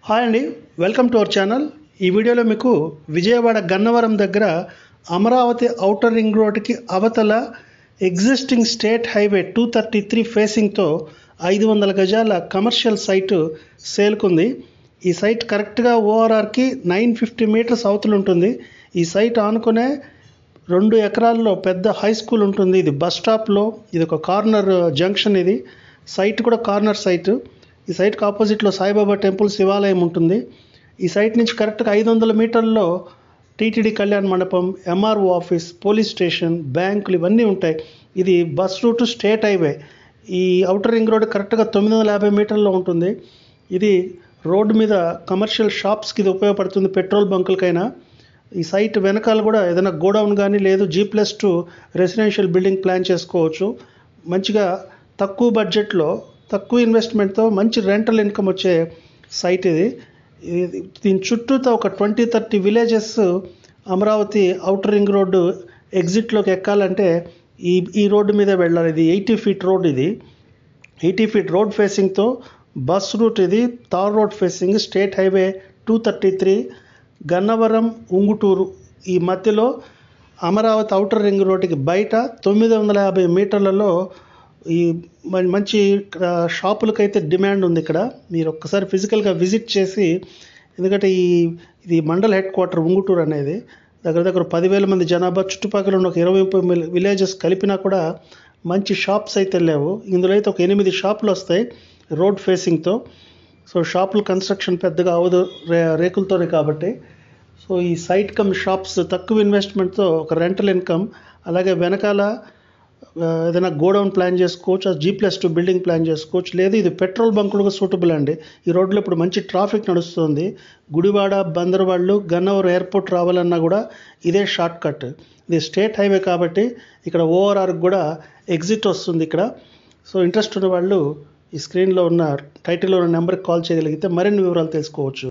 Hi అండి, welcome to our channel. ఈ వీడియోలో మీకు విజయవాడ గన్నవరం దగ్గర అమరావతి ఔటర్ రింగ్ రోడ్కి అవతల ఎగ్జిస్టింగ్ స్టేట్ హైవే 233 ఫేసింగ్తో 500 గజాల కమర్షియల్ సైటు సేల్కుంది. ఈ సైట్ కరెక్ట్గా ఓఆర్ఆర్కి 950 మీటర్స్ అవతల ఉంటుంది. ఈ సైట్ ఆనుకునే 2 ఎకరాల్లో పెద్ద హై స్కూల్ ఉంటుంది. ఇది బస్ స్టాప్లో, ఇది ఒక కార్నర్ జంక్షన్. ఇది సైట్ కూడా కార్నర్ సైటు. ఈ సైట్కి ఆపోజిట్లో సాయిబాబా టెంపుల్, శివాలయం ఉంటుంది. ఈ సైట్ నుంచి కరెక్ట్గా 500 మీటర్లలో టీటీడీ కళ్యాణ మండపం, ఎంఆర్ఓ ఆఫీస్, పోలీస్ స్టేషన్, బ్యాంకులు ఇవన్నీ ఉంటాయి. ఇది బస్ రూట్, స్టేట్ హైవే. ఈ ఔటర్ రింగ్ రోడ్ కరెక్ట్గా 950 మీటర్లో ఉంటుంది. ఇది రోడ్డు మీద కమర్షియల్ షాప్స్కి ఇది ఉపయోగపడుతుంది, పెట్రోల్ బంకులకైనా. ఈ సైట్ వెనకాల కూడా ఏదైనా గోడౌన్ కానీ లేదు, G+2 రెసిడెన్షియల్ బిల్డింగ్ ప్లాన్ చేసుకోవచ్చు. మంచిగా తక్కువ బడ్జెట్లో, తక్కువ ఇన్వెస్ట్మెంట్తో మంచి రెంటల్ ఇన్కమ్ వచ్చే సైట్ ఇది. దీని చుట్టూతో ఒక 20-30 villages Amaravati outer ring road ఎగ్జిట్లోకి ఎక్కాలంటే ఈ రోడ్డు మీద వెళ్ళాలి. ఇది 80 ఫీట్ రోడ్. ఇది 80 ఫీట్ రోడ్ ఫేసింగ్తో బస్ రూట్. ఇది tar road facing, state highway 233 Gannavaram Unguturu ఈ మధ్యలో అమరావతి ఔటర్ రింగ్ రోడ్డుకి బయట 950 మీటర్లలో ఈ మంచి షాపులకైతే డిమాండ్ ఉంది. ఇక్కడ మీరు ఒక్కసారి ఫిజికల్గా విజిట్ చేసి, ఎందుకంటే ఇది మండల్ హెడ్ క్వార్టర్ ఉంగుటూరు అనేది. దగ్గర 10,000 మంది జనాభా, చుట్టుపక్కల ఉన్న ఒక 20-30 విలేజెస్ కలిపినా కూడా మంచి షాప్స్ అయితే లేవు. ఇందులో అయితే ఒక 8 షాపులు వస్తాయి రోడ్ ఫేసింగ్తో. సో షాపులు కన్స్ట్రక్షన్ పెద్దగా అవదు, రేకులతోనే కాబట్టి. సో ఈ సైట్ కమ్ షాప్స్ తక్కువ ఇన్వెస్ట్మెంట్తో ఒక రెంటల్ ఇన్కమ్. అలాగే వెనకాల ఏదైనా గోడౌన్ ప్లాన్ చేసుకోవచ్చు, G+2 బిల్డింగ్ ప్లాన్ చేసుకోవచ్చు. లేదు, ఇది పెట్రోల్ బంకులుగా సూటబుల్ అండి. ఈ రోడ్లో ఇప్పుడు మంచి ట్రాఫిక్ నడుస్తుంది. గుడివాడ, బందర్వాళ్ళు, గన్నవరం ఎయిర్పోర్ట్ రావాలన్నా కూడా ఇదే షార్ట్ కట్. ఇది స్టేట్ హైవే కాబట్టి ఇక్కడ ఓఆర్ఆర్కి కూడా ఎగ్జిట్ వస్తుంది ఇక్కడ. సో ఇంట్రెస్ట్ ఉన్న వాళ్ళు ఈ స్క్రీన్లో ఉన్న టైటిల్లో ఉన్న నెంబర్కి కాల్ చేయగలిగితే మరిన్ని వివరాలు తెలుసుకోవచ్చు.